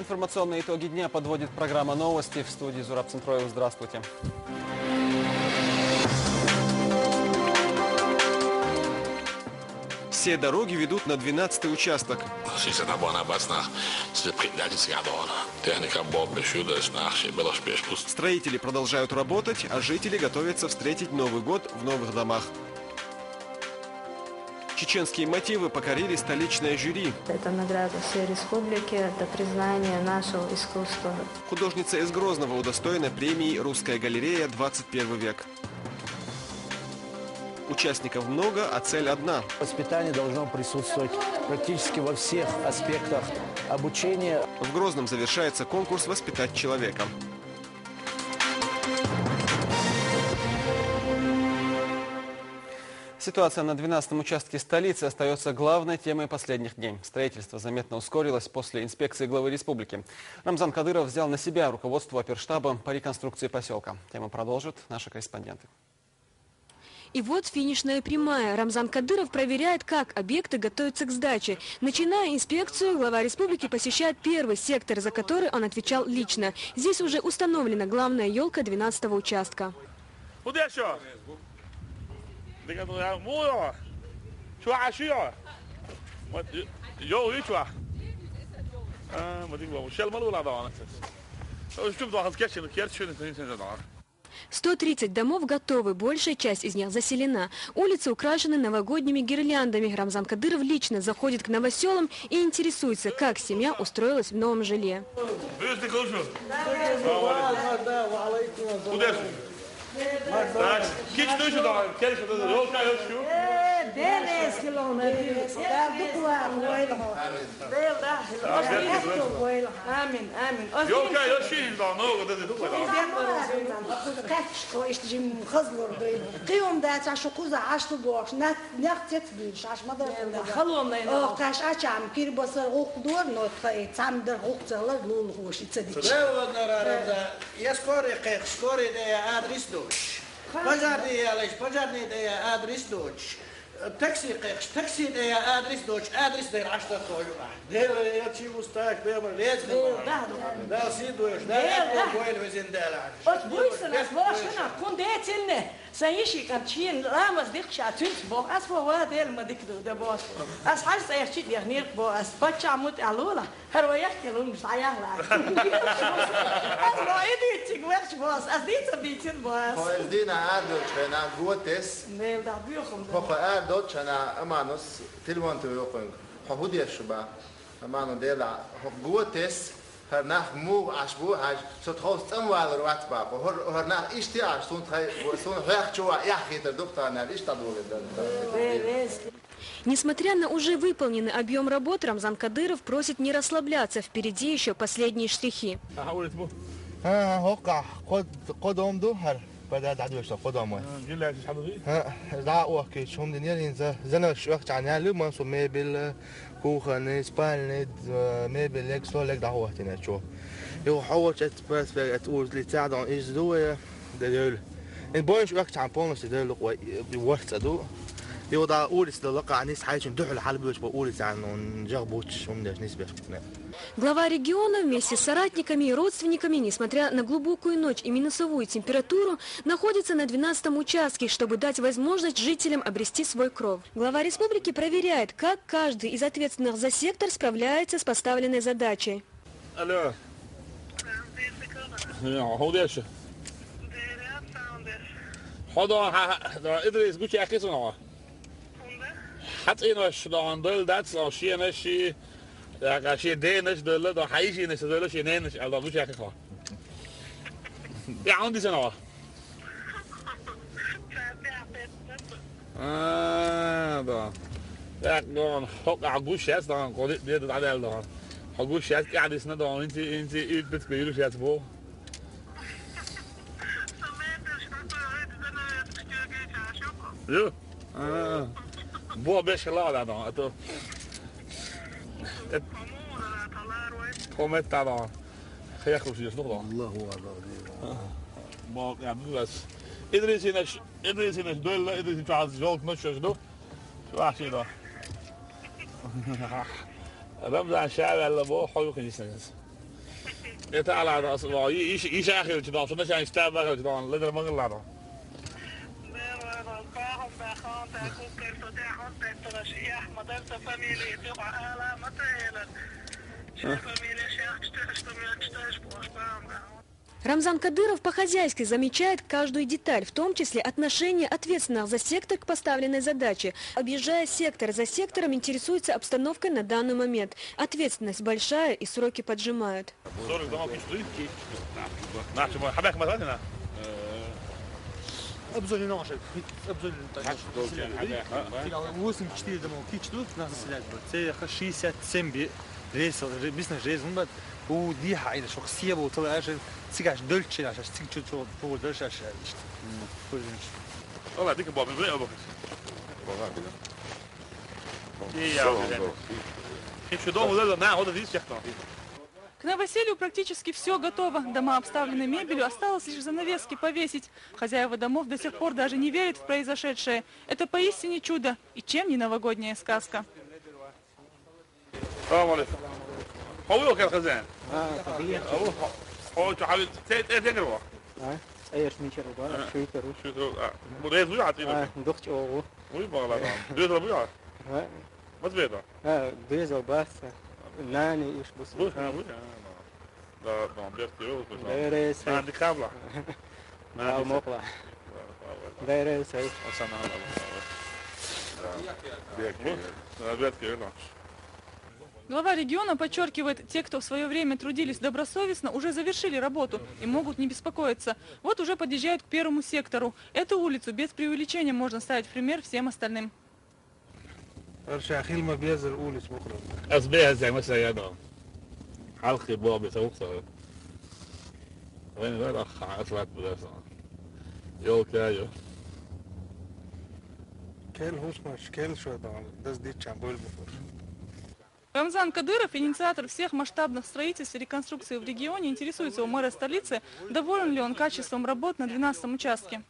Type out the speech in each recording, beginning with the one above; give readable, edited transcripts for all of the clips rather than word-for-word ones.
Информационные итоги дня подводит программа «Новости». В студии Зураб Центроев. Здравствуйте. Все дороги ведут на 12-й участок. Строители продолжают работать, а жители готовятся встретить Новый год в новых домах. Чеченские мотивы покорили столичное жюри. Это награда всей республики, это признание нашего искусства. Художница из Грозного удостоена премии «Русская галерея. 21 век». Участников много, а цель одна. Воспитание должно присутствовать практически во всех аспектах обучения. В Грозном завершается конкурс «Воспитать человека». Ситуация на 12-м участке столицы остается главной темой последних дней. Строительство заметно ускорилось после инспекции главы республики. Рамзан Кадыров взял на себя руководство оперштаба по реконструкции поселка. Тему продолжат наши корреспонденты. И вот финишная прямая. Рамзан Кадыров проверяет, как объекты готовятся к сдаче. Начиная инспекцию, глава республики посещает первый сектор, за который он отвечал лично. Здесь уже установлена главная елка 12-го участка. «130 домов готовы, большая часть из них заселена. Улицы украшены новогодними гирляндами. Рамзан Кадыров лично заходит к новоселам и интересуется, как семья устроилась в новом жилье. Пожарный адрес дочь. Такси адрес дочь. Адрес дочь. Что такое? Я чего устал, прямо лезть. Да, сидуешь. Да, я понял, везде. Вот бойся, нас машина, кондиционер. سيشي كان تشين رامز ديك شاتوش بو أس بو وادل ما ديك ده بوس أس حاجة سيشي ديخنير بو أس بتشا موت علولا هرويح كلون سايا لا أس ما إيدي تيجوش بوس أس دي تبيتين بوس هو دينا عادوش أنا قوتس نيل ده بيوخم هو عادوش أنا أمانوس تلوان تيوخم هو هدي الشباب أمانو ديلا هو قوتس هرناخ مو عشبو عش ستخوست أموال روات باب وهرناخ إشتياش سون هيك شو يحكي تدكتور أنا إيش تدور Несмотря на уже выполненный объем работ, Рамзан Кадыров просит не расслабляться. Впереди еще последние штрихи. بدأت عدوش قدامه. جل حضرتك. لا وقت شو من دنيا زنا شو وقت عنها لما سو مبل كوخن سبالند مبل لك سو لك دعوة هنا شو. يو حاولت بس تقول لي تساعد عن إيش دوه دليل. إن بوينش وقت عن بونس دليل وورث أدو. يوضع أولس دلقة عن ناس حاجة ندخل حلبوش بأولس عنه نجربوش شو من نسبة. Глава региона вместе с соратниками и родственниками, несмотря на глубокую ночь и минусовую температуру, находится на 12-м участке, чтобы дать возможность жителям обрести свой кров. Глава республики проверяет, как каждый из ответственных за сектор справляется с поставленной задачей. Алло. Ja, als je Danisch doet, dan ga je zien, dan doe je Danisch, dan moet je eigenlijk gewoon. Ja, en die zijn al. Dan. Ja, dan hok naar Gushas, dan kon dit het aan dan. Gushas, ja, dit is net dan in het bed kun je het voor. Ja. Boa best geladen dan. Kom met daar. Ga goed zien, nog dan. Allahu Akbar. Maar ja, nu was. Iedereen is in het deel, iedereen is in het welk nutjes doen. Waar zie je dat? Ramzan شعب الله بو حلو كنيسة يتعالى على أصلا يشاخر جدًا شو نشان يستعمل جدًا لدر مغلّة Рамзан Кадыров по-хозяйски замечает каждую деталь, в том числе отношение ответственных за сектор к поставленной задаче. Объезжая сектор за сектором, интересуется обстановкой на данный момент. Ответственность большая и сроки поджимают. ودي حقيقة شخصية وطلع عشان تيجي دلتش عشان تيجي تقول دلتش عشان والله هذيك بابي بلا أبوك К новоселью практически все готово. Дома обставлены мебелью, осталось лишь занавески повесить. Хозяева домов до сих пор даже не верят в произошедшее. Это поистине чудо. И чем не новогодняя сказка? هو كان خزان هو حاول تجربه ايش من شربه شو يكرو شو مريض ويا عطينا ضغط او وي والله دوز ربيع ما تبيضه بيزو بس ناني ايش بس لا بيرتيو غيرس عندي كابله ما مقلع غيرس ايش اصلا بيرتيو Глава региона подчеркивает, те, кто в свое время трудились добросовестно, уже завершили работу и могут не беспокоиться. Вот уже подъезжают к первому сектору. Эту улицу без преувеличения можно ставить в пример всем остальным. Рамзан Кадыров, инициатор всех масштабных строительств и реконструкций в регионе, интересуется у мэра столицы, доволен ли он качеством работ на 12-м участке.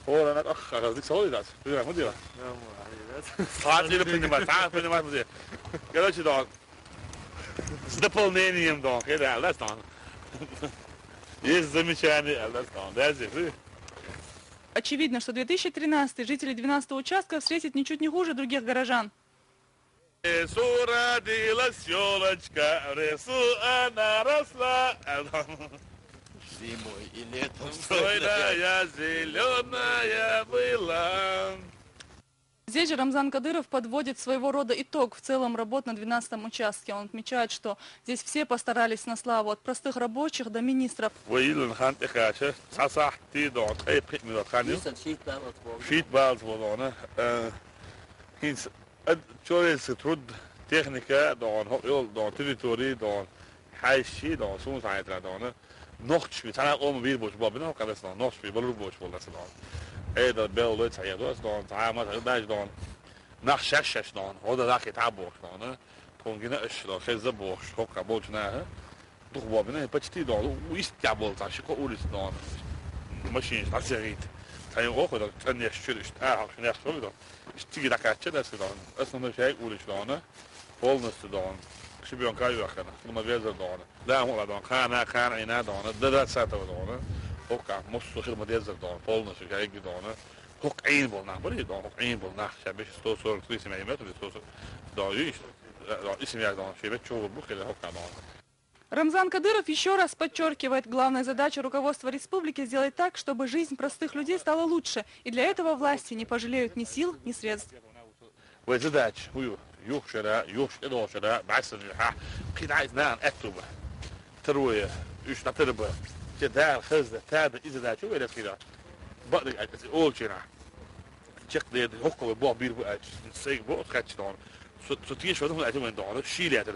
هو انا اتاخر قصدك سوي ذات مديره تعال لي بني تعال بني مدير قال شي دون дополнением дон كده لا стан есть замечание لا стан даже Очевидно, что 2013 жители 12-го участка встретят ничуть не хуже других горожан. Сура делась ёлочка, рису она росла. Зимой и летом стройная, зеленая была. Здесь же Рамзан Кадыров подводит своего рода итог в целом работ на 12-м участке. Он отмечает, что здесь все постарались на славу, от простых рабочих до министров. Nog spielt, hij om weer boos Bob, nog kan het dan nog spelen, wel boos vol dat ze dan. Dat bel luidt hij dus dan, hij maar dat dan. Nach 6 dan, hoorde dat het abo dan, kon je is dan geen zabo, schok aboot na, toch Bob, nee, почти dan, hoe is het abo, als je ko ulis dan. Machine dat ze rit. Hij ook dat en je stuurt, had je net zo dan. Stig dat katje dat ze dan. Als dan jij ulis dan, volgens dan. شبيون كايو أخنا لما بيزر دونه لا هو دون خان عينا دونه ده ساتو دونه هوكا مصو خير ما بيزر دونه بولنا شو جاي دونه هوك عين بولنا بري دونه هوك عين بولنا شبيش ستو صور تريس ما يمت ستو دونه اسم يا دونه شبيش شو بوك كده هوكا دونه. Рамзан Кадыров еще раз подчеркивает, главная задача руководства республики сделать так, чтобы жизнь простых людей стала лучше. И для этого власти не пожалеют ни сил, ни средств. يوش إدوشرا بعث الجحا قيد عايز نان أكتوبة تروي يوش نتربة جدال خزة تابع إذا دا شو إلى كذا بقدر أقول شيء شق ده هوكو بوع بير بقى نسيج بوع خدش دون ستيش فدهم الأجمع من دون شيلي هذا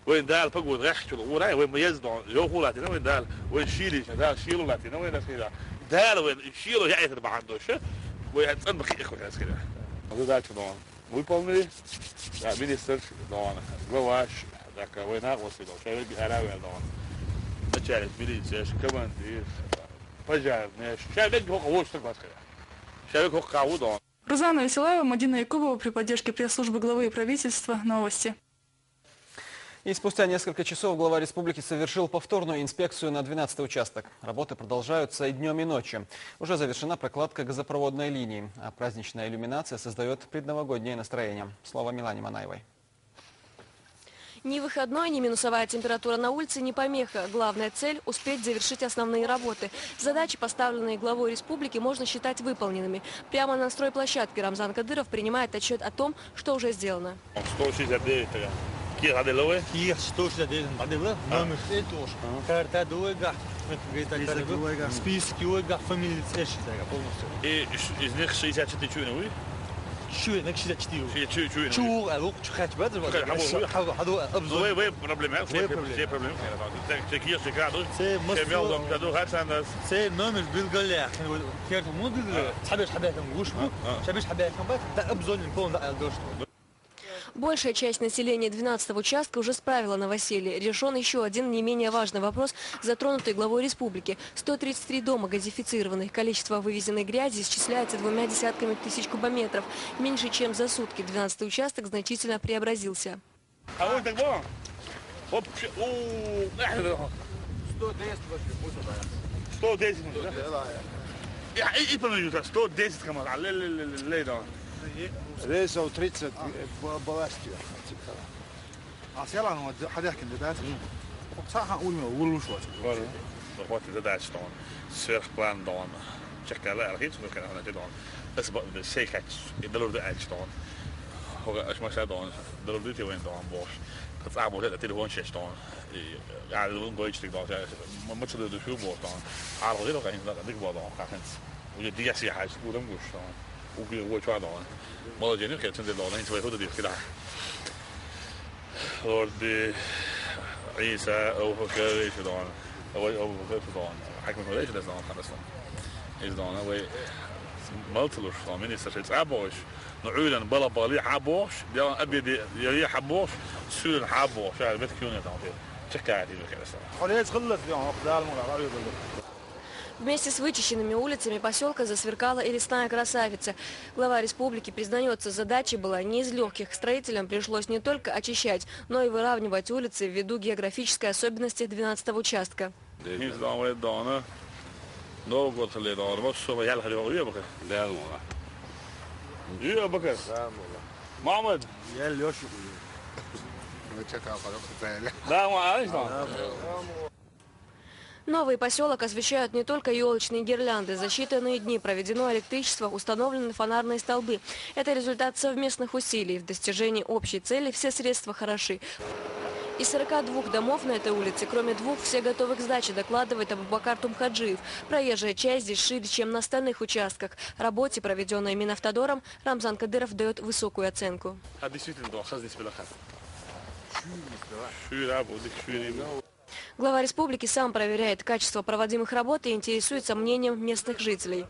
وين دال بقول رح شو وراي وين ميز دون يوهو لاتينا وين دال وين شيلي دال شيلو لاتينا وين كذا دال وين شيلو يعيث بعده شو وين تصنبخ إخوة كذا هذا دال شو دون выполнили. Министр, глава, война, человек начальник милиции, командир, пожарный. Человек хоккау. Рузана Веселаева, Мадина Якубова при поддержке пресс-службы главы и правительства. Новости. И спустя несколько часов глава республики совершил повторную инспекцию на 12-й участок. Работы продолжаются и днем, и ночью. Уже завершена прокладка газопроводной линии, а праздничная иллюминация создает предновогоднее настроение. Слово Милане Манаевой. Ни выходной, ни минусовая температура на улице не помеха. Главная цель – успеть завершить основные работы. Задачи, поставленные главой республики, можно считать выполненными. Прямо на стройплощадке Рамзан Кадыров принимает отчет о том, что уже сделано. И из них 64 чуйновые? Вы проблемы? Все проблемы. Такие шикарные. Большая часть населения 12-го участка уже справила новоселье. Решен еще один не менее важный вопрос, затронутый главой республики. 133 дома газифицированных. Количество вывезенной грязи исчисляется 2 десятками тысяч кубометров. Меньше чем за сутки 12-й участок значительно преобразился. ريسة وتريتسة بلاستيك. عسيلا حداك اللي بات. صح أقول ما أقول شو. Wat is dat uitstaan? Zorgplan dan. Check daar eigenlijk iets, we kunnen dat doen. Dat is de zekerheid. Dat loopt uitstaan. Als maar zo dan, dat loopt dit weer dan bos. Dat is allemaal dat telefoon staan. Ja, dat is een beetje dan. Maar moet ze de vuurbos dan. Aardig heel erg dat ik wel dan ga gaan. Hoe je die zie huis hoe dan moest dan. Hoe je wordt waar dan. Maar dat je nu kijkt, dan is het wel dit gedaan. Door de Isa overgekeerd gedaan. Overgekeerd gedaan. Ik moet wel eens dat dan gaan staan. Is dan nou weer multiple van minister het abos. نعودا بلا بالي حبوش ده ابي يريح حبوش سور حبوش يعني بتكون ده تشكى دي كده خليت خلت يعني قدام ولا Вместе с вычищенными улицами поселка засверкала и лесная красавица. Глава республики признается, задача была не из легких. Строителям пришлось не только очищать, но и выравнивать улицы ввиду географической особенности 12-го участка. Новый поселок освещают не только елочные гирлянды. За считанные дни проведено электричество, установлены фонарные столбы. Это результат совместных усилий. В достижении общей цели все средства хороши. Из 42 домов на этой улице, кроме 2, все готовы к сдаче, докладывает Абубакар Тумхаджиев. Проезжая часть здесь шире, чем на остальных участках. Работе, проведенной Минавтодором, Рамзан Кадыров дает высокую оценку. Глава республики сам проверяет качество проводимых работ и интересуется мнением местных жителей.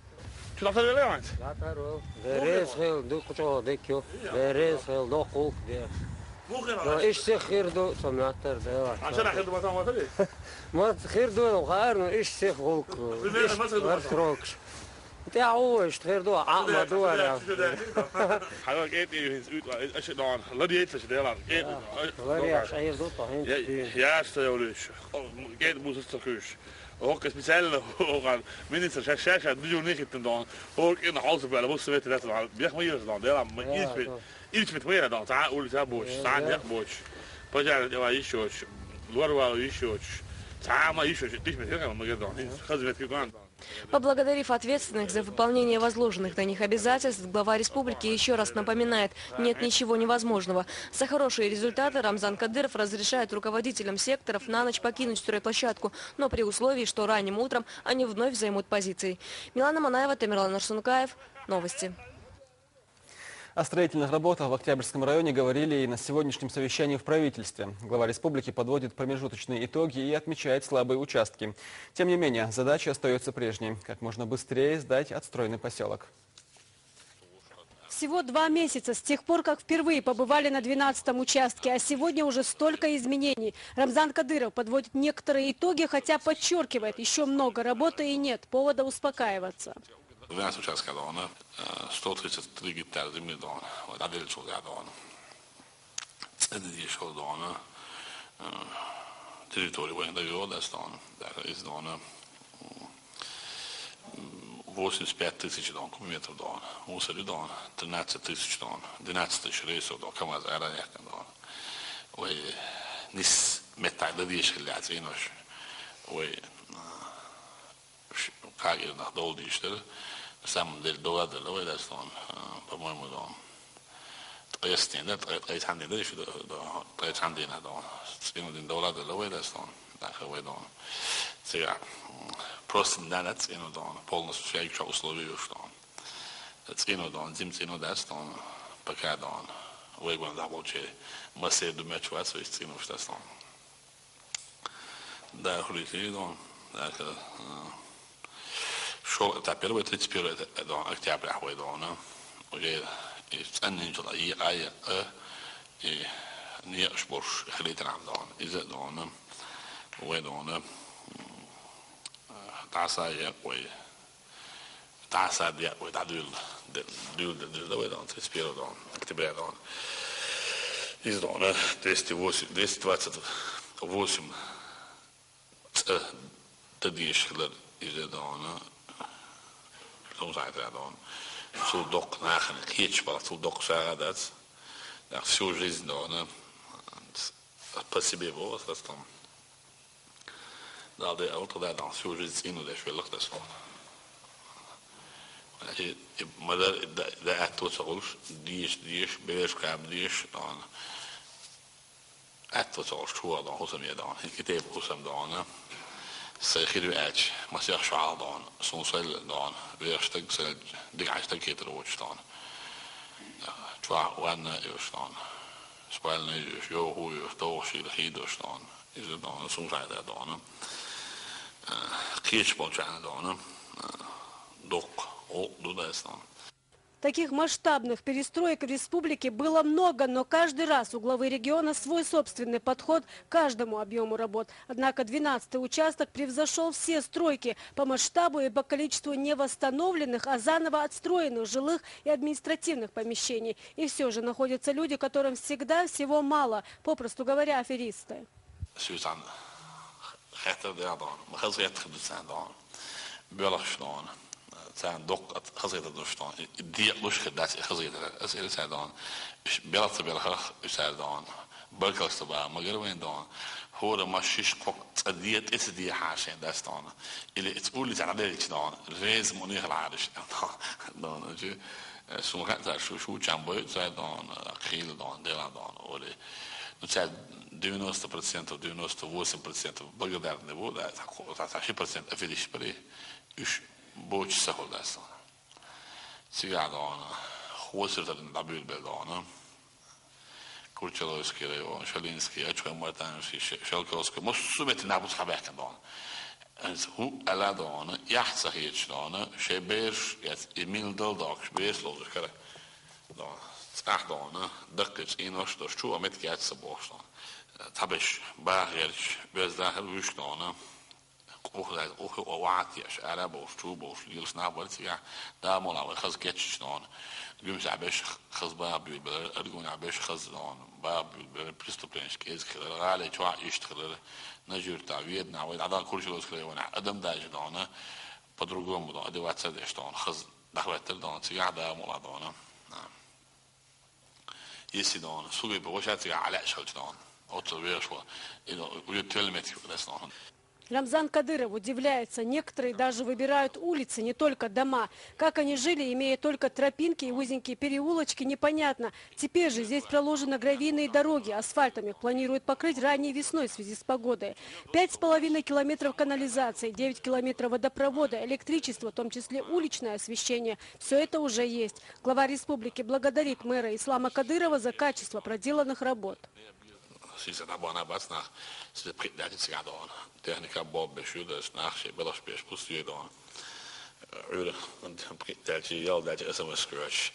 Ook speciale minister zegt die niet het dan ook in de halse bellen moesten weten dat dan weg maar hier dan deel maar iets met meer dan daar olie daar boos staan ja boos pas ja dat is zo loor is zo samen is zo dit met heel maar dan gaat het gedaan. Поблагодарив ответственных за выполнение возложенных на них обязательств, глава республики еще раз напоминает, нет ничего невозможного. За хорошие результаты Рамзан Кадыров разрешает руководителям секторов на ночь покинуть стройплощадку, но при условии, что ранним утром они вновь займут позиции. Милана Манаева, Тамерлан Арсунукаев. Новости. О строительных работах в Октябрьском районе говорили и на сегодняшнем совещании в правительстве. Глава республики подводит промежуточные итоги и отмечает слабые участки. Тем не менее, задача остается прежней – как можно быстрее сдать отстроенный поселок. Всего 2 месяца с тех пор, как впервые побывали на 12-м участке, а сегодня уже столько изменений. Рамзан Кадыров подводит некоторые итоги, хотя подчеркивает, еще много работы и нет повода успокаиваться. 12 участков, 133 гектара земли, вот отдельно это здесь территория военного года, из 85 тысяч кубометров, мусор, 13 тысяч, 12 тысяч рейсов, КамАЗ, аэронех, ой, нис металл, да здесь хилять, иначе, ой, как и на долдишь, на самом деле, доллар, по-моему, Estende, $300 еще $300 $1 $1 сега просто данец полностью всяких условий что зим пока выгон рабочий массе думаю что что да хулики шо это первый 31 октября уже أني جرائي آية نيشبرش خليتنا عمدان إذا دون ودون تعصايا وي تعصا ديا وتعدل دول ودون تسبير دون اكتبار دون إذا دون 228 تديش خلال إذا دون لو زعتها دون Zo dok nagen, keertje wat zo dok zeggen dat. Ja, всю жизнь, да, по себе было, dat dan. Dat de auto daar dan всю жизнь in de schwelig dat zo. Maar de echt tot zoals die is beschrijven die is dan. Echt tot zoals hoe dan hoe ze meer dan. Ik heb hoe ze dan. سيخيرو اج ما سيخ شعال دان سونسل دان ويرشتك سل دقعشتك كيتر وش دان توا وانا يوش دان سبالنا يوش يو هو يوش دوشي لحيد وش دان إذا دان سونسل دان كيش بوجعنا دان دوق او دوداس دان. Таких масштабных перестроек в республике было много, но каждый раз у главы региона свой собственный подход к каждому объему работ. Однако 12-й участок превзошел все стройки по масштабу и по количеству не восстановленных, а заново отстроенных жилых и административных помещений. И все же находятся люди, которым всегда всего мало, попросту говоря, аферисты. zijn dok het gezeten door staan. Die lusje dat is gezeten. Als er zijn dan, is beeld te beelden, is er dan, bulkers te baan, maar er dan, horen maar shish kok, het is die haar zijn dat staan. Het olie zijn dat dan, reis moet niet geladen dan, je, sommige daar zo jamboy zijn dan, geel dan, deel dan, olie. Nu zijn 90% of 98% bulgar niveau, dat is 10% afilish per is boch sahol dastan. Сега dan, хвостер на бюльбе dan, Kurchalovski, Shalinski, Echwan Martanovski, Shalkovski, most sumet nabut habeken dan. En hoe ala dan, jacht zag je dan, Shebeers, het Emil Doldak, Shebeers logisch kare. Dan, ach dan, dakjes inos, dat schuwa met kiatsa boch dan. Tabish, baagers, bezdahel wush dan. ook وعاتيش عرب وشتوب وشليل سناب ورتيا دا مولا وخز كيتش دون جمس عباش خز باب أرجون عباش خز دون باب بريستوبلينش كيز كذا غالي شو يشتغل نجور تعويد نعويد عدا كل شيء لوس كذا وانا أدم داج دونه بدرجهم دون أدوات سدش دون خز دخلت دون تيا دا مولا دونه يسي دون سوي بوشات تيا على شغل دون أو تبيش إنه ويتكلمت بس دون. Рамзан Кадыров удивляется, некоторые даже выбирают улицы, не только дома. Как они жили, имея только тропинки и узенькие переулочки, непонятно. Теперь же здесь проложены гравийные дороги, асфальтом их планируют покрыть ранней весной в связи с погодой. 5,5 километров канализации, 9 километров водопровода, электричество, в том числе уличное освещение. Все это уже есть. Глава республики благодарит мэра Ислама Кадырова за качество проделанных работ. Technica Bob bestuurders nachtje belafspeers bestuurder. Want dat je al dat je SMS crush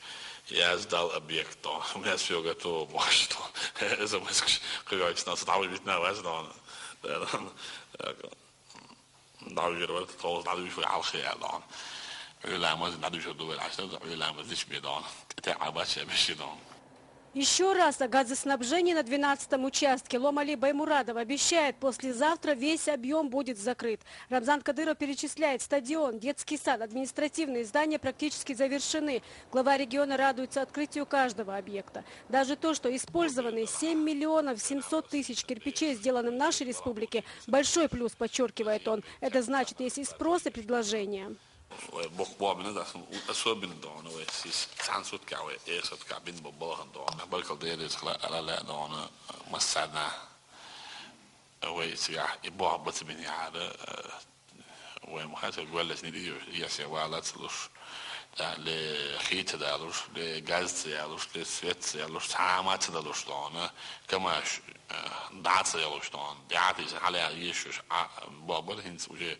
Я сдал объект, у меня все готово, может, это мы сказать, нас там ведь на вас, да, weer trouwens dat u voor al gedaan. U laat me dat u zo doen, u laat me dit meer doen. Het is al wat je hebt gedaan. Еще раз о газоснабжении на 12-м участке. Ломали Баймурадов обещает, послезавтра весь объем будет закрыт. Рамзан Кадыров перечисляет: стадион, детский сад, административные здания практически завершены. Глава региона радуется открытию каждого объекта. Даже то, что использованы 7 миллионов 700 тысяч кирпичей, сделаны в нашей республике, большой плюс, подчеркивает он. Это значит, есть и спрос, и предложение. Bokbomen dat is zo binnen doen, we is sansut kawe, eerst het kabin bobben doen, balkal deel is allerlei doen, maar sana, we is ja, ik boh wat ze binnen hadden, we moeten het wel eens niet hier zeggen, wel dat los, le gieten daar los, le gas daar los, le zwet daar los, hamat daar los doen, kamash, dat daar los doen, ja, het is allerlei hier, bobben hins uje.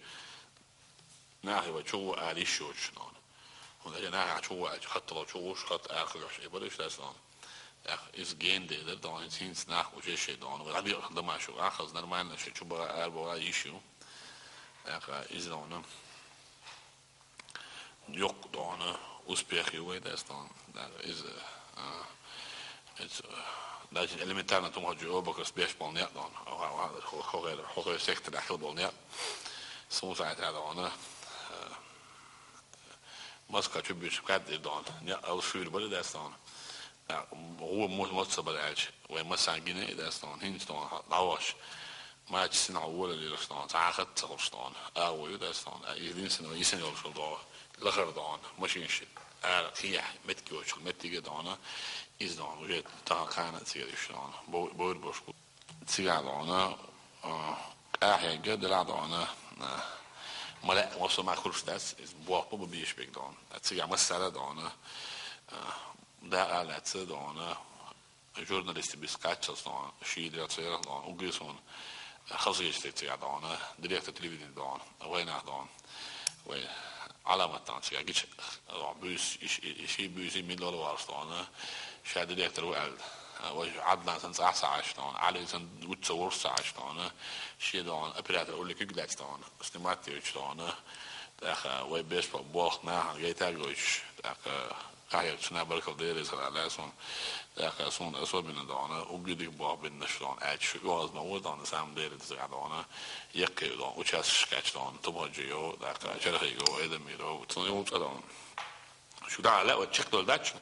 ناهي وشو على الشوش نون وده ناهي عشوا حتى لو شوش حتى آخر شيء بديش تاسون إز جين ده دون إنسان ناخ وجه شيء دون وغادي يأخذ ما شو أخذ نرمان شيء شو بقى أربعة يشيو إز دون يق دون أسبيخ يوي تاسون إز dat je elementair naartoe gaat je ook als best wel niet dan hoger zegt dat heel wel niet soms uit dan Moskou чубиш кадр дон не алшур бали дастан هو موت بدأش ومثلا جنيه داستان هندستان لواش ما تسمع أول اللي داستان تعاقد داستان أول داستان يدين سنة يسني أول دان لخر دان ماشين شيء خيح متكوش متيجي دانا إزدان وجد تاكانة تيجي دان بود بوش تيجي دانا أحيانا جد لا دانا ملا وصل مع كل شيء بوابة ببيش بيك دان تيجي مسألة دانا ده علت دانا جورناليست بيسكاتش دان شيء ده تصير دان وجيسون خاصية تيجي دانا دريكت تلفزيون دان وين دان وين علامة دان تيجي جيش بيس شيء بيس ميلاد وارستان شاد دريكت روال وعدنا سنة أحسن دان على سنة وتصور دان شيء دان أبرات أقول لك يقلع دان استماتي دان ده وين بيش بوخنا جيتاجوش ده كاير شنا بركة ديريز على لاسون ده سون أسوأ من دانا وجدي بوه بالنشلون أش يواز نود دانا سام ديريز على دانا يكي دان وشاس شكاش دان تبغيو ده كشرخيو إدميرو تنيو دان شو ده لا وتشكل داتش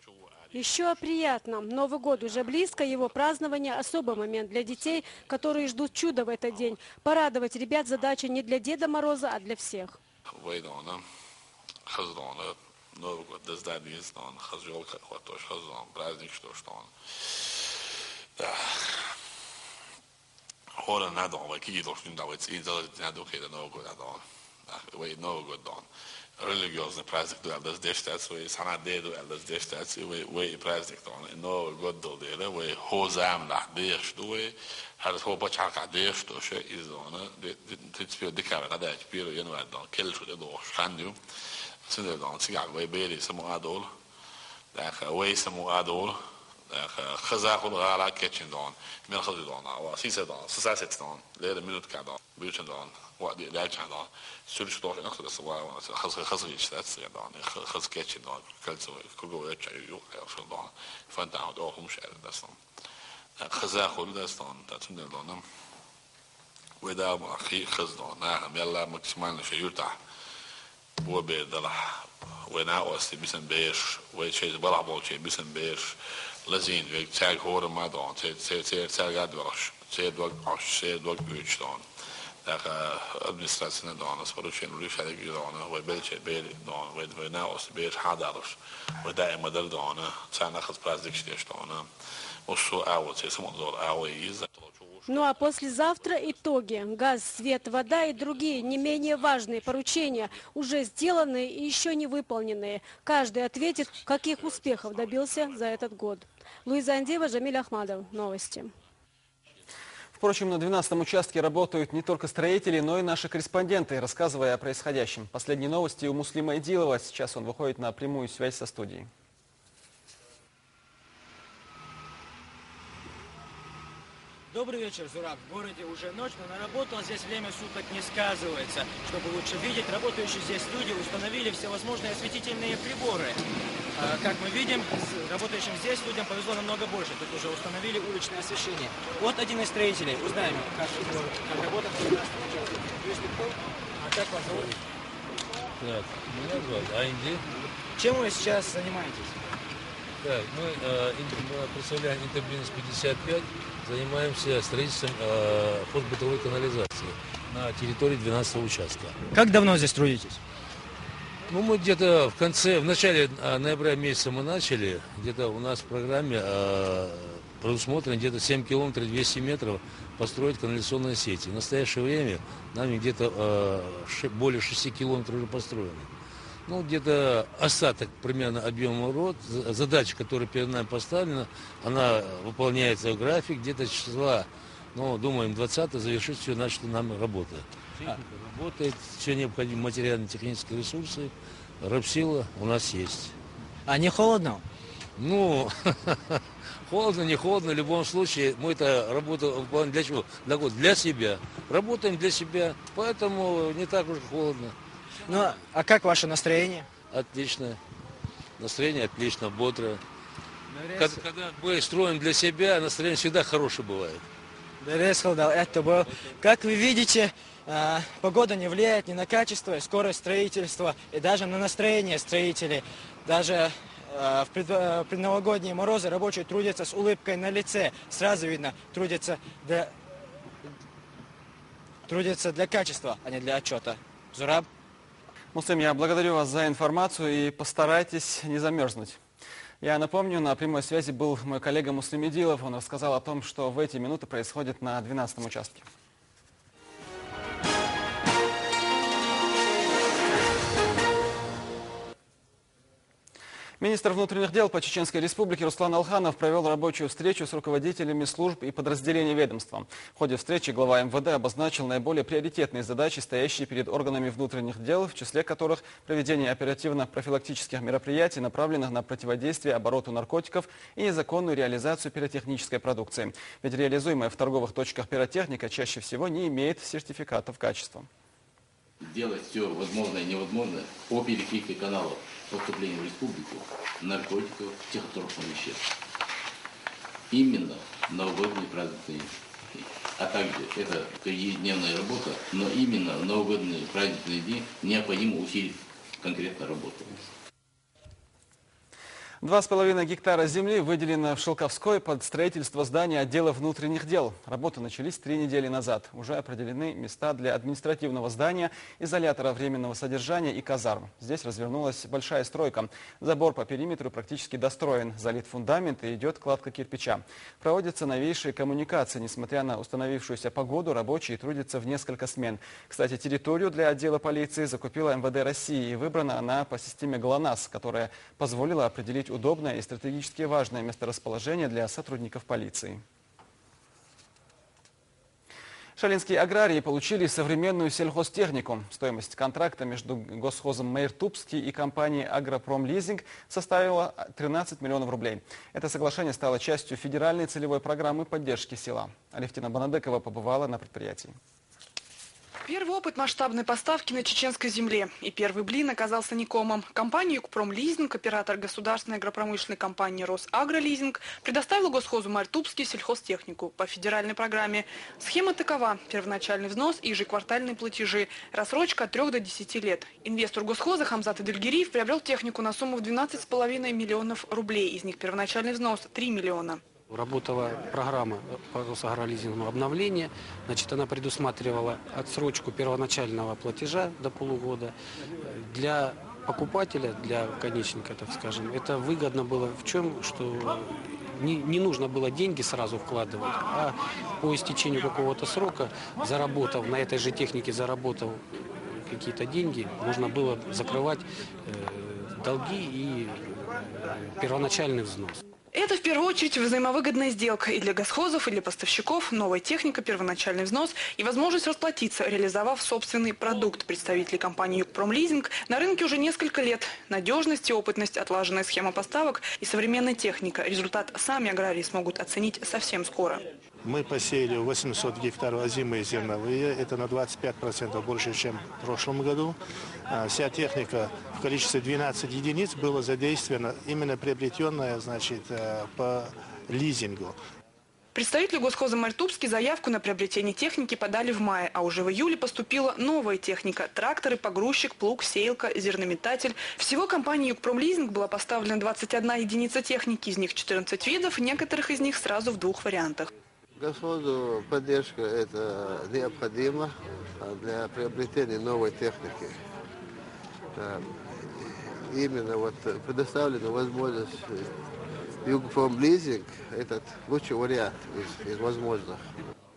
Еще о приятном. Новый год уже близко, его празднование – особый момент для детей, которые ждут чуда в этот день. Порадовать ребят задача не для Деда Мороза, а для всех. Новый год, да здание стан, хазжолка, хватош хазон, праздник что стан. Хора надо, вы какие должны давать, и делать надо, когда Новый год надо. Вы Новый год дан. Religiösa праздник då alldeles destats och såna det då alldeles destats och праздник då no god då det och hozamna det då hade hoppat chaka det då så i zona det spelar det kan vara det spelar ju nog då kells det då kan ju sen det då så jag vet det som adol där och som adol خزاخل على كيتشن دون من خزي دون أو سيسة دون ساسة دون ليلة منوت كذا بيوتشن دون وقت ليلة دون سولش دون نقطة السواء خز يشتات دون خز كيتشن دون كلسو كوجو يتشيو يوصل دون فانت عود أو مش عارف دستون خزاخل دستون تاتون دونم وده أخي خز دون نعم يلا مكسمان شيء يرتاح هو بيدلح وناقص بيسن بيش وشيء بلع بولشي بيسن بيش لازين ويك تاج هور ما دون تاج قاد ورش تاج وقعش تاج وقعش دون ده أدمنستراسيون دون أسفلوشين وليش هذا دون وبيلش بيل دون وناقص بيش حادرش ودائما دل دون تاج ناخذ برازيك شتيش دون وشو أول شيء سمون دور أول يز Ну а послезавтра итоги. Газ, свет, вода и другие не менее важные поручения, уже сделанные и еще не выполненные. Каждый ответит, каких успехов добился за этот год. Луиза Андеева, Жамиль Ахмадов. Новости. Впрочем, на 12-м участке работают не только строители, но и наши корреспонденты, рассказывая о происходящем. Последние новости у Муслима Идилова. Сейчас он выходит на прямую связь со студией. Добрый вечер, Зураб. В городе уже ночь, но на работу здесь время суток не сказывается. Чтобы лучше видеть, работающие здесь люди установили всевозможные осветительные приборы. Как мы видим, работающим здесь людям повезло намного больше. Тут уже установили уличное освещение. Вот один из строителей. Узнаем, как работает. А как вас зовут? Так, меня зовут Айнди. Чем вы сейчас занимаетесь? Так, мы представляем Интербизнес 55, занимаемся строительством фосбытовой канализации на территории 12-го участка. Как давно здесь трудитесь? Ну, мы где-то в начале ноября месяца мы начали, где-то у нас в программе предусмотрено где-то 7 километров 200 метров построить канализационные сети. В настоящее время нами где-то более 6 километров уже построено. Ну, где-то остаток примерно объема работ, задача, которая перед нами поставлена, она выполняется в график, где-то числа, ну, думаем, 20-го завершить все начатую нам работу. Техника работает, все необходимые материально-технические ресурсы, рабсила у нас есть. А не холодно? Ну, холодно, не холодно, в любом случае, мы это работу выполняем для чего? Для себя. Работаем для себя, поэтому не так уж холодно. Ну, а как ваше настроение? Отлично. Настроение отлично, бодрое. Когда мы строим для себя, настроение всегда хорошее бывает. Это был. Как вы видите, погода не влияет ни на качество и скорость строительства, и даже на настроение строителей. Даже в предновогодние морозы рабочие трудятся с улыбкой на лице. Сразу видно, трудятся для качества, а не для отчета. Зураб? Муслим, я благодарю вас за информацию и постарайтесь не замерзнуть. Я напомню, на прямой связи был мой коллега Муслим Идилов. Он рассказал о том, что в эти минуты происходит на 12-м участке. Министр внутренних дел по Чеченской Республике Руслан Алханов провел рабочую встречу с руководителями служб и подразделений ведомства. В ходе встречи глава МВД обозначил наиболее приоритетные задачи, стоящие перед органами внутренних дел, в числе которых проведение оперативно-профилактических мероприятий, направленных на противодействие обороту наркотиков и незаконную реализацию пиротехнической продукции. Ведь реализуемая в торговых точках пиротехника чаще всего не имеет сертификатов качества. Делать все возможное и невозможное по перекрытию каналов поступления в республику наркотиков, психотропных веществ. Именно новогодние праздники. А также это ежедневная работа, но именно в новогодние праздничные дни необходимо усилить конкретно работу. 2,5 гектара земли выделено в Шелковской под строительство здания отдела внутренних дел. Работы начались 3 недели назад. Уже определены места для административного здания, изолятора временного содержания и казарм. Здесь развернулась большая стройка. Забор по периметру практически достроен. Залит фундамент и идет кладка кирпича. Проводятся новейшие коммуникации. Несмотря на установившуюся погоду, рабочие трудятся в несколько смен. Кстати, территорию для отдела полиции закупила МВД России. И выбрана она по системе ГЛОНАСС, которая позволила определить удобное и стратегически важное месторасположение для сотрудников полиции. Шалинские аграрии получили современную сельхозтехнику. Стоимость контракта между Госхозом Майртубский и компанией «Агропромлизинг» составила 13 миллионов рублей. Это соглашение стало частью федеральной целевой программы поддержки села. Алевтина Банадекова побывала на предприятии. Первый опыт масштабной поставки на чеченской земле. И первый блин оказался некомом. Компания «Югпромлизинг», оператор государственной агропромышленной компании «Росагролизинг», предоставила Госхозу Майртубский сельхозтехнику по федеральной программе. Схема такова. Первоначальный взнос и ежеквартальные платежи. Рассрочка от 3 до 10 лет. Инвестор Госхоза Хамзат Эдельгериев приобрел технику на сумму в 12,5 миллионов рублей. Из них первоначальный взнос – 3 миллиона. Работала программа по Росагролизингу обновления. Значит, она предусматривала отсрочку первоначального платежа до полугода. Для покупателя, для конечника, так скажем, это выгодно было в чем, что не нужно было деньги сразу вкладывать, а по истечению какого-то срока, заработав на этой же технике, заработав какие-то деньги, можно было закрывать долги и первоначальный взнос. Это в первую очередь взаимовыгодная сделка и для госхозов, и для поставщиков, новая техника, первоначальный взнос и возможность расплатиться, реализовав собственный продукт. Представители компании «Югпромлизинг» на рынке уже несколько лет. Надежность и опытность, отлаженная схема поставок и современная техника. Результат сами аграрии смогут оценить совсем скоро. Мы посеяли 800 гектаров озимые зерновые. Это на 25% больше, чем в прошлом году. Вся техника в количестве 12 единиц была задействована, именно приобретенная, значит, по лизингу. Представители Госхоза Мальтубский заявку на приобретение техники подали в мае, а уже в июле поступила новая техника – тракторы, погрузчик, плуг, сеялка, зернометатель. Всего компании «Югпромлизинг» была поставлена 21 единица техники, из них 14 видов, некоторых из них сразу в 2 вариантах. Госхозу поддержка это необходима для приобретения новой техники. Именно вот предоставлена возможность Югпромлизинг – этот лучший вариант из возможных.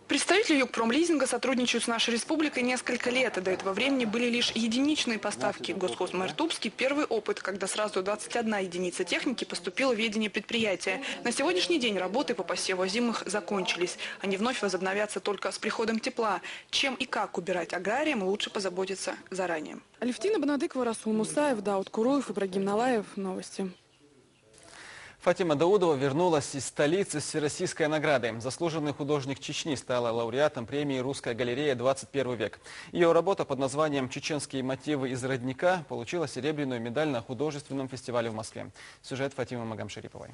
Представители Югпромлизинга сотрудничают с нашей республикой несколько лет, и до этого времени были лишь единичные поставки. Госхоз Мальтубский – первый опыт, когда сразу 21 единица техники поступила в ведение предприятия. На сегодняшний день работы по посеву озимых закончились. Они вновь возобновятся только с приходом тепла. Чем и как убирать аграриям, лучше позаботиться заранее. Алевтина Банадыкова, Расул Мусаев, Дауд Куруев, Ибрагим Налаев. Новости. Фатима Даудова вернулась из столицы с всероссийской наградой. Заслуженный художник Чечни стала лауреатом премии «Русская галерея. 21 век». Ее работа под названием «Чеченские мотивы из родника» получила серебряную медаль на художественном фестивале в Москве. Сюжет Фатимы Магомшариповой.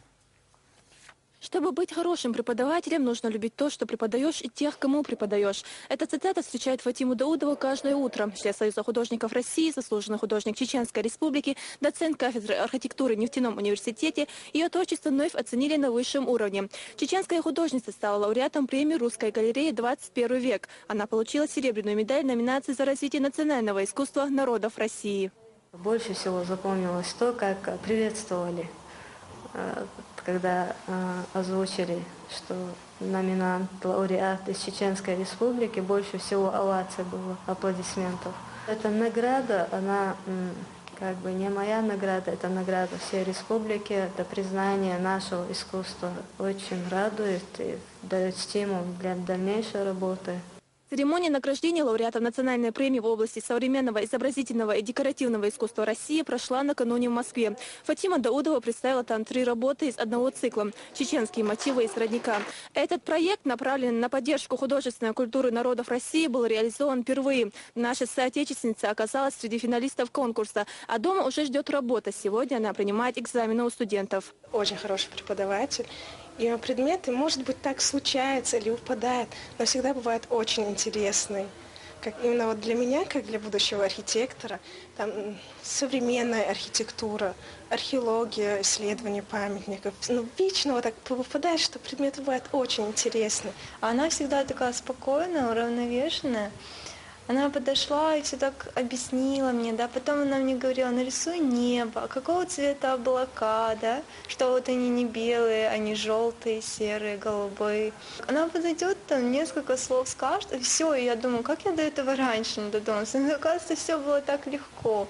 Чтобы быть хорошим преподавателем, нужно любить то, что преподаешь, и тех, кому преподаешь. Эта цитата встречает Фатиму Даудову каждое утро. Член Союза художников России, заслуженный художник Чеченской Республики, доцент кафедры архитектуры в нефтяном университете, ее творчество вновь оценили на высшем уровне. Чеченская художница стала лауреатом премии «Русская галерея. 21 век». Она получила серебряную медаль номинации за развитие национального искусства народов России. Больше всего запомнилось то, как приветствовали, когда озвучили, что номинант, лауреат из Чеченской Республики, больше всего оваций было, аплодисментов. Эта награда, она как бы не моя награда, это награда всей республики, это признание нашего искусства. Очень радует и дает стимул для дальнейшей работы. Церемония награждения лауреатов национальной премии в области современного, изобразительного и декоративного искусства России прошла накануне в Москве. Фатима Даудова представила там 3 работы из одного цикла «Чеченские мотивы из родника». Этот проект, направленный на поддержку художественной культуры народов России, был реализован впервые. Наша соотечественница оказалась среди финалистов конкурса, а дома уже ждет работа. Сегодня она принимает экзамены у студентов. Очень хороший преподаватель. И предметы, может быть, так случается или упадает, но всегда бывает очень интересный. Как именно вот для меня, как для будущего архитектора, там современная архитектура, археология, исследование памятников. Вечно вот так выпадает, что предмет бывает очень интересный. Она всегда такая спокойная, уравновешенная. Она подошла и все так объяснила мне, да, потом она мне говорила, нарисуй небо, какого цвета облака, да, что вот они не белые, они желтые, серые, голубые. Она подойдет, там несколько слов скажет, и все, и я думаю, как я до этого раньше не додумалась, но оказывается, все было так легко.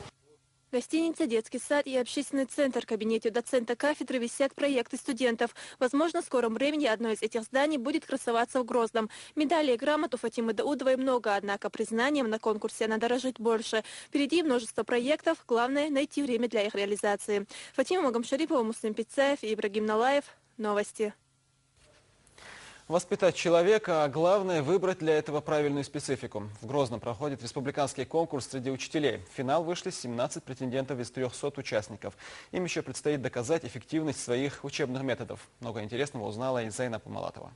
Гостиница, детский сад и общественный центр. В кабинете доцента кафедры висят проекты студентов. Возможно, в скором времени одно из этих зданий будет красоваться в Грозном. Медалей и грамот у Фатимы Даудовой много, однако признанием на конкурсе она дорожит больше. Впереди множество проектов, главное – найти время для их реализации. Фатима Магомшарипова, Муслим Пицаев и Ибрагим Налаев. Новости. Воспитать человека, а главное – выбрать для этого правильную специфику. В Грозном проходит республиканский конкурс среди учителей. В финал вышли 17 претендентов из 300 участников. Им еще предстоит доказать эффективность своих учебных методов. Много интересного узнала и Зайна Памалатова.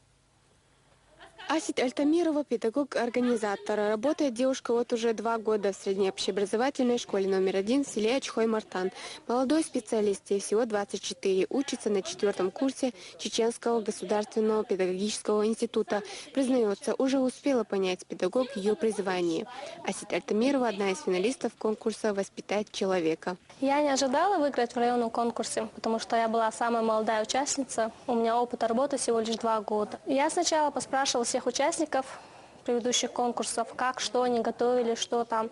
Асит Альтамирова – педагог-организатор. Работает девушка вот уже 2 года в средней общеобразовательной школе номер 1 в селе Ачхой-Мартан. Молодой специалист, ей всего 24, учится на 4-м курсе Чеченского государственного педагогического института. Признается, уже успела понять педагог ее призвание. Асит Альтамирова – одна из финалистов конкурса «Воспитать человека». Я не ожидала выиграть в районном конкурсе, потому что я была самая молодая участница. У меня опыта работы всего лишь 2 года. Я сначала поспрашивала всех участников предыдущих конкурсов, как, что они готовили, что там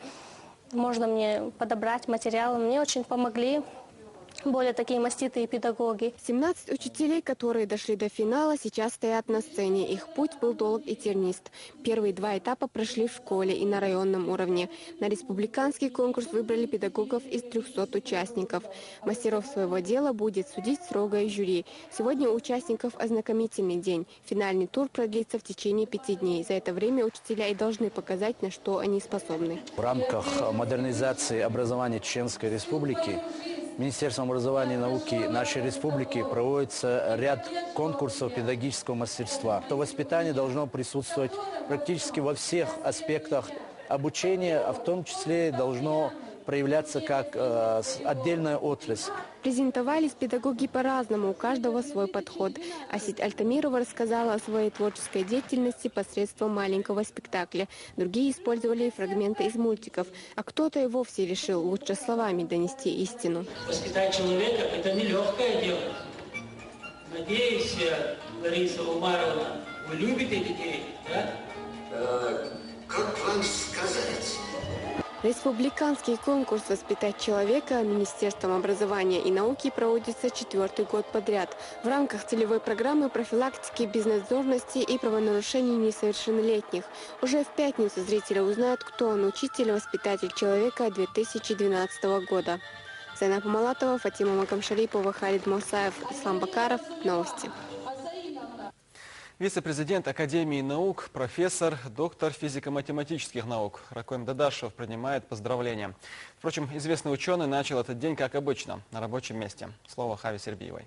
можно мне подобрать материалы. Мне очень помогли более такие маститые педагоги. 17 учителей, которые дошли до финала, сейчас стоят на сцене. Их путь был долг и тернист. Первые 2 этапа прошли в школе и на районном уровне. На республиканский конкурс выбрали педагогов из 300 участников. Мастеров своего дела будет судить строгое жюри. Сегодня у участников ознакомительный день. Финальный тур продлится в течение 5 дней. За это время учителя и должны показать, на что они способны. В рамках модернизации образования Чеченской Республики Министерством образования и науки нашей республики проводится ряд конкурсов педагогического мастерства. То воспитание должно присутствовать практически во всех аспектах обучения, а в том числе должно проявляться как отдельная отрасль. Презентовались педагоги по-разному, у каждого свой подход. Асить Альтамирова рассказала о своей творческой деятельности посредством маленького спектакля. Другие использовали фрагменты из мультиков, а кто-то и вовсе решил лучше словами донести истину. Воспитать человека – это нелегкое дело. Надеюсь, Лариса Умаровна, вы любите детей, да? Как вам сказать? Республиканский конкурс «Воспитать человека» Министерством образования и науки проводится 4-й год подряд в рамках целевой программы профилактики безнадзорности и правонарушений несовершеннолетних. Уже в пятницу зрители узнают, кто он, учитель-воспитатель человека 2012 года. Зайнаб Малатова, Фатима Макамшарипова, Халид Мусаев, Ислам Бакаров. Новости. Вице-президент Академии наук, профессор, доктор физико-математических наук Ракоем Дадашев принимает поздравления. Впрочем, известный ученый начал этот день, как обычно, на рабочем месте. Слово Хаве Сербиевой.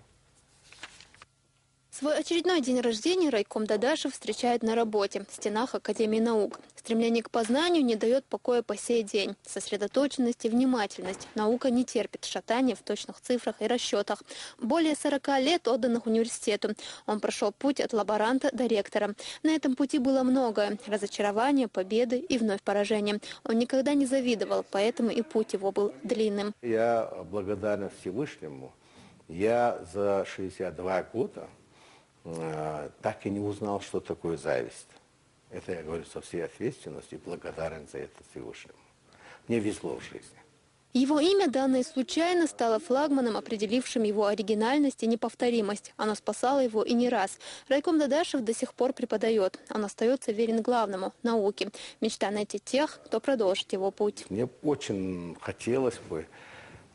Свой очередной день рождения Райком Дадашев встречает на работе, в стенах Академии наук. Стремление к познанию не дает покоя по сей день. Сосредоточенность и внимательность. Наука не терпит шатания в точных цифрах и расчетах. Более 40 лет отданных университету. Он прошел путь от лаборанта до ректора. На этом пути было многое. Разочарование, победы и вновь поражение. Он никогда не завидовал, поэтому и путь его был длинным. Я благодарен Всевышнему. Я за 62 года так и не узнал, что такое зависть. Это я говорю со всей ответственностью и благодарен за это Всевышнему. Мне везло в жизни. Его имя, данное случайно, стало флагманом, определившим его оригинальность и неповторимость. Оно спасало его и не раз. Райком Дадашев до сих пор преподает. Он остается верен главному – науке. Мечта найти тех, кто продолжит его путь. Мне очень хотелось бы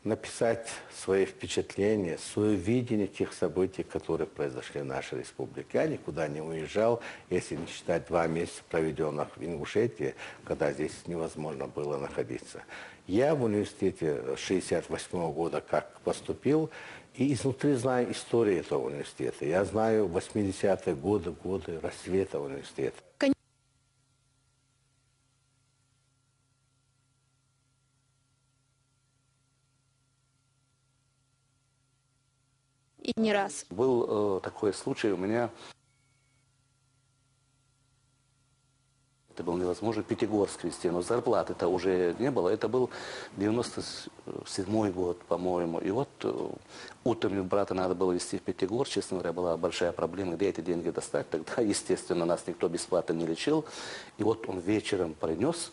написать свои впечатления, свое видение тех событий, которые произошли в нашей республике. Я никуда не уезжал, если не считать 2 месяца, проведенных в Ингушетии, когда здесь невозможно было находиться. Я в университете 1968 года как поступил, и изнутри знаю историю этого университета. Я знаю 80-е годы, годы расцвета университета. И не раз. Был такой случай у меня. Это был невозможно Пятигорск вести, но зарплаты-то уже не было. Это был 97-й год, по-моему. И вот утром брата надо было везти в Пятигорск. Честно говоря, была большая проблема, где эти деньги достать. Тогда, естественно, нас никто бесплатно не лечил. И вот он вечером принес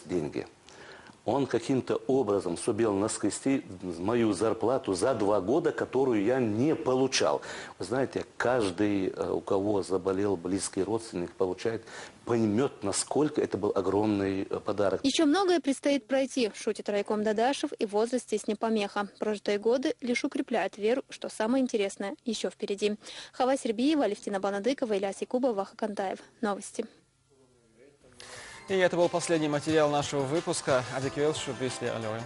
деньги. Он каким-то образом сумел наскрести мою зарплату за 2 года, которую я не получал. Вы знаете, каждый, у кого заболел близкий родственник, поймет, насколько это был огромный подарок. Еще многое предстоит пройти, шутит Райком Дадашев, и возраст здесь не помеха. Прожитые годы лишь укрепляют веру, что самое интересное еще впереди. Хава Сербиева, Алевтина Банадыкова, Ильяс Якубова, Хакантаев. Новости. И это был последний материал нашего выпуска. Адеквелшу, Бюсли, Алёй.